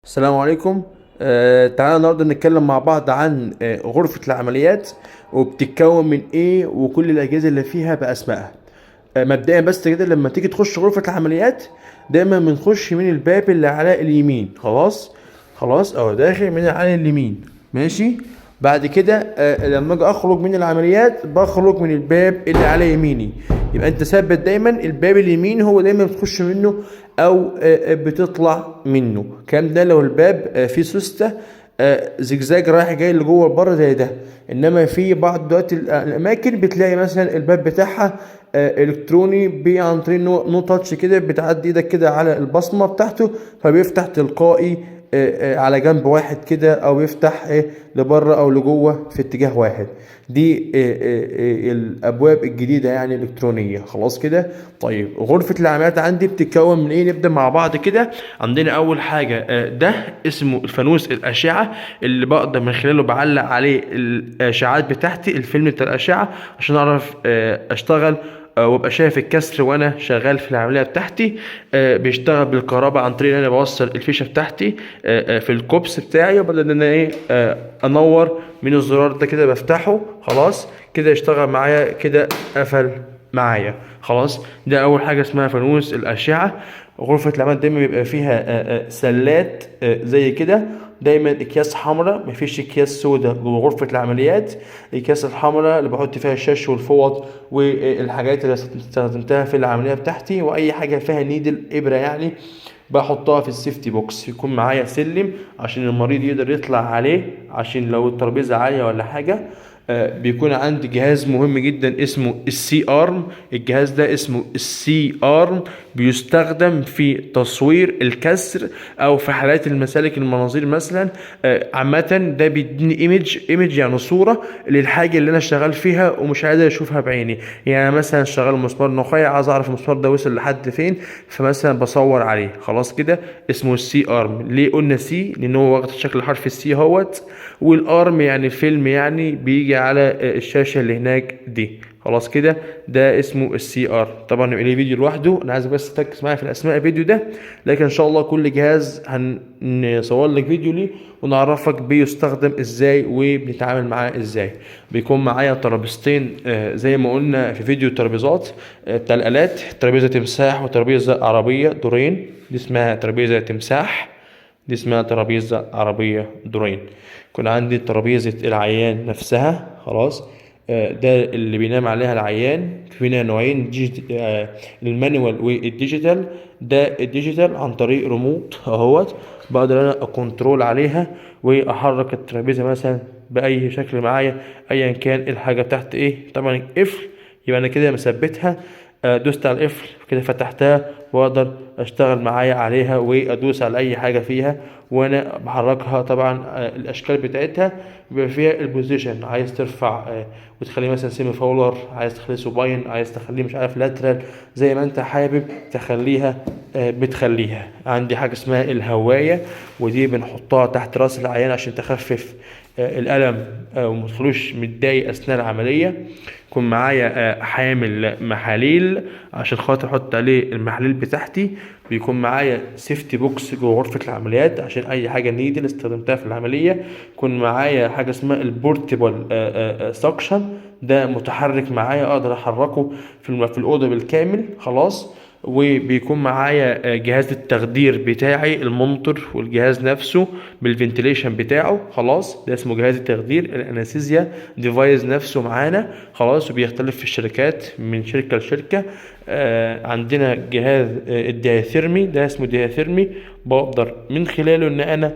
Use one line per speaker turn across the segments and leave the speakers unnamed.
السلام عليكم. تعالى النهارده نتكلم مع بعض عن غرفة العمليات، وبتتكون من ايه وكل الأجهزة اللي فيها بأسمائها. مبدئيا بس كده لما تيجي تخش غرفة العمليات دايما بنخش من الباب اللي على اليمين. خلاص اهو داخل من على اليمين، ماشي. بعد كده لما اجي اخرج من العمليات بخرج من الباب اللي على يميني. يبقى انت ثابت دايما الباب اليمين هو دايما بتخش منه او بتطلع منه. كام ده لو الباب فيه سوسته زجزاج رايح جاي لجوه لبره زي ده. انما في بعض دلوقتي الاماكن بتلاقي مثلا الباب بتاعها الكتروني عن طريق نو تاتش كده، بتعدي ايدك كده على البصمه بتاعته فبيفتح تلقائي على جنب واحد كده، او يفتح لبره او لجوه في اتجاه واحد. دي الابواب الجديده يعني الالكترونيه. خلاص كده. طيب غرفه العمليات عندي بتتكون من ايه؟ نبدا مع بعض كده. عندنا اول حاجه ده اسمه الفانوس الاشعه، اللي بقدر من خلاله بعلق عليه الاشعاعات بتاعتي، الفيلم بتاع الاشعه، عشان اعرف اشتغل وابقى شايف الكسر وانا شغال في العمليه بتاعتي. بيشتغل بالكهرباء عن طريق ان انا بوصل الفيشه بتاعتي في الكوبس بتاعي، وبدل ان انا انور من الزرار ده كده بفتحه. خلاص كده يشتغل معايا كده، قفل معايا. خلاص ده اول حاجه اسمها فانوس الاشعه. غرفه العمل دايما بيبقى فيها سلات زي كده، دايما اكياس حمراء، مفيش اكياس سوداء جوه غرفه العمليات. الاكياس الحمراء اللي بحط فيها الشاش والفوط والحاجات اللي استخدمتها في العمليه بتاعتي، واي حاجه فيها نيدل ابره يعني بحطها في السيفتي بوكس. يكون معايا سلم عشان المريض يقدر يطلع عليه، عشان لو الترابيزه عاليه ولا حاجه. بيكون عندي جهاز مهم جدا اسمه السي ارم. الجهاز ده اسمه السي ارم، بيستخدم في تصوير الكسر او في حالات المسالك المناظير مثلا. عامه ده بيديني ايمج يعني صوره للحاجه اللي انا شغال فيها ومش قادر اشوفها بعيني. يعني مثلا شغال مسمار نخاع، عايز اعرف المسمار ده وصل لحد فين، فمثلا بصور عليه. خلاص كده اسمه السي ارم. ليه قلنا سي؟ لان هو واخد شكل حرف السي اهوت، والارم يعني فيلم يعني بيجي على الشاشه اللي هناك دي. خلاص كده ده اسمه السي ار. طبعا يبقى ليه فيديو لوحده، انا عايز بس تركز معايا في الاسماء الفيديو ده، لكن ان شاء الله كل جهاز هنصور لك فيديو ليه ونعرفك بيستخدم ازاي وبنتعامل معاه ازاي. بيكون معايا ترابيزتين زي ما قلنا في فيديو الترابيزات بتاع الالات، ترابيزه تمساح وترابيزه عربيه دورين، دي اسمها ترابيزه تمساح، دي اسمها ترابيزة عربية دورين. يكون عندي ترابيزة العيان نفسها. خلاص ده اللي بينام عليها العيان. في منها نوعين، المانيوال والديجيتال. ده الديجيتال عن طريق ريموت اهوت، بقدر انا اكنترول عليها واحرك الترابيزة مثلا باي شكل معايا، ايا كان الحاجة تحت ايه. طبعا قفل، يبقى انا كده مثبتها. دوست على القفل كده فتحتها، واقدر اشتغل معايا عليها وادوس على اي حاجه فيها وانا بحركها. طبعا الاشكال بتاعتها بيبقى فيها البوزيشن، عايز ترفع وتخليه مثلا سيمي فاولر، عايز تخليه سوباين، عايز تخليه مش عارف لاترال، زي ما انت حابب تخليها بتخليها. عندي حاجه اسمها الهوايه، ودي بنحطها تحت راس العيان عشان تخفف الالم ومتخلوش متضايق اثناء العمليه. يكون معايا حامل محاليل عشان خاطر احط عليه المحاليل بتاعتي. بيكون معايا سيفتي بوكس جوه غرفة العمليات عشان اي حاجة نيدل استخدمتها في العملية. يكون معايا حاجة اسمها البورتبل سكشن، ده متحرك معايا اقدر احركه في الأوضة بالكامل. خلاص. وبيكون معايا جهاز التخدير بتاعي المونتور، والجهاز نفسه بالفنتليشن بتاعه. خلاص ده اسمه جهاز التخدير. الانستيزيا ديفايس نفسه معانا. خلاص وبيختلف في الشركات من شركة لشركة. عندنا جهاز الدياثيرمي، ده اسمه دياثيرمي، بقدر من خلاله ان انا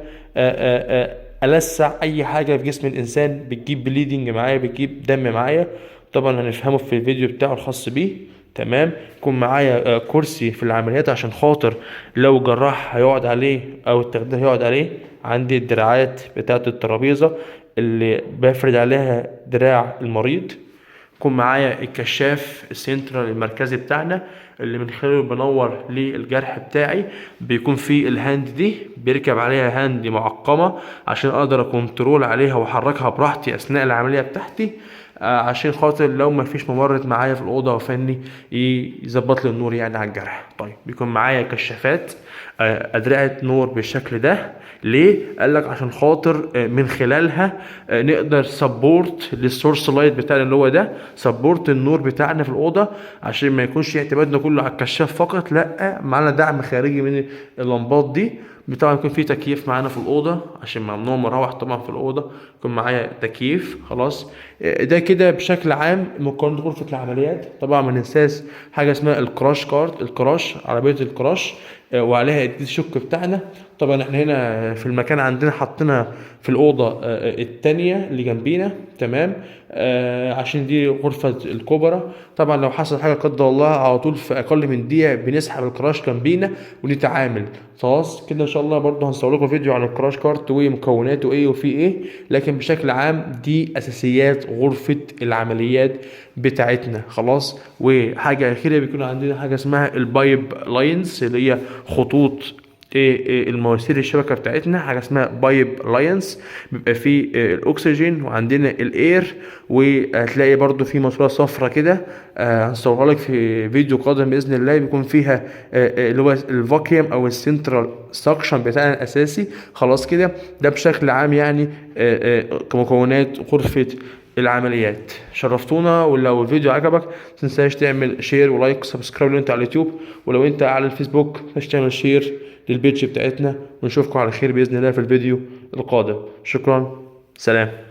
ألسع اي حاجة في جسم الانسان بتجيب بليدنج معايا، بتجيب دم معايا. طبعا هنفهمه في الفيديو بتاعه الخاص بيه. تمام. يكون معايا كرسي في العمليات عشان خاطر لو جراح هيقعد عليه او التخدير هيقعد عليه. عندي الدراعات بتاعة الترابيزة اللي بفرد عليها دراع المريض. يكون معايا الكشاف السنترال المركزي بتاعنا اللي من خلاله بنور للجرح بتاعي. بيكون فيه الهاند دي بيركب عليها هاند معقمة عشان اقدر اكنترول عليها واحركها براحتي اثناء العملية بتاعتي. عشان خاطر لو ما فيش ممرض معايا في الاوضه وفني يظبط لي النور يعني على الجرح. طيب بيكون معايا كشافات ادرعه نور بالشكل ده. ليه؟ قال لك عشان خاطر من خلالها نقدر سبورت للسورس لايت بتاعنا اللي هو ده، سبورت النور بتاعنا في الاوضه، عشان ما يكونش اعتمادنا كله على الكشاف فقط، لا معانا دعم خارجي من اللمبات دي. طبعا يكون في تكييف معانا في الاوضه عشان ممنوع مراوح طبعا في الاوضه، يكون معايا تكييف. خلاص ده كده بشكل عام مكونات غرفه العمليات. طبعا ما ننساش حاجه اسمها الكراش كارد، الكراش عربيه الكراش وعليها الشك بتاعنا. طبعا احنا هنا في المكان عندنا حطينا في الاوضه التانية اللي جنبينا، تمام، عشان دي غرفه الكبرى. طبعا لو حصل حاجه قدر الله على طول في اقل من دقيقه بنسحب الكراش جنبينا ونتعامل. خلاص كده ان شاء الله برضه هنصور لكم فيديو عن الكراش كارت ومكوناته ايه وفي ايه، لكن بشكل عام دي اساسيات غرفه العمليات بتاعتنا. خلاص وحاجه اخيره بيكون عندنا حاجه اسمها البايب لاينز، اللي هي خطوط المواسير الشبكه بتاعتنا، حاجه اسمها بايب لاينز، بيبقى فيه الاكسجين وعندنا الاير، وهتلاقي برضو في ماسوره صفرة كده هنصورها لك في فيديو قادم باذن الله، بيكون فيها اللي هو الفاكيوم او السنترال سكشن بتاعنا الاساسي. خلاص كده ده بشكل عام يعني كمكونات غرفه العمليات. شرفتونا، ولو الفيديو عجبك متنساش تعمل شير ولايك وسبسكرايب لو انت على اليوتيوب، ولو انت على الفيسبوك متنساش تعمل شير للبيج بتاعتنا، ونشوفكم على خير باذن الله في الفيديو القادم. شكرا، سلام.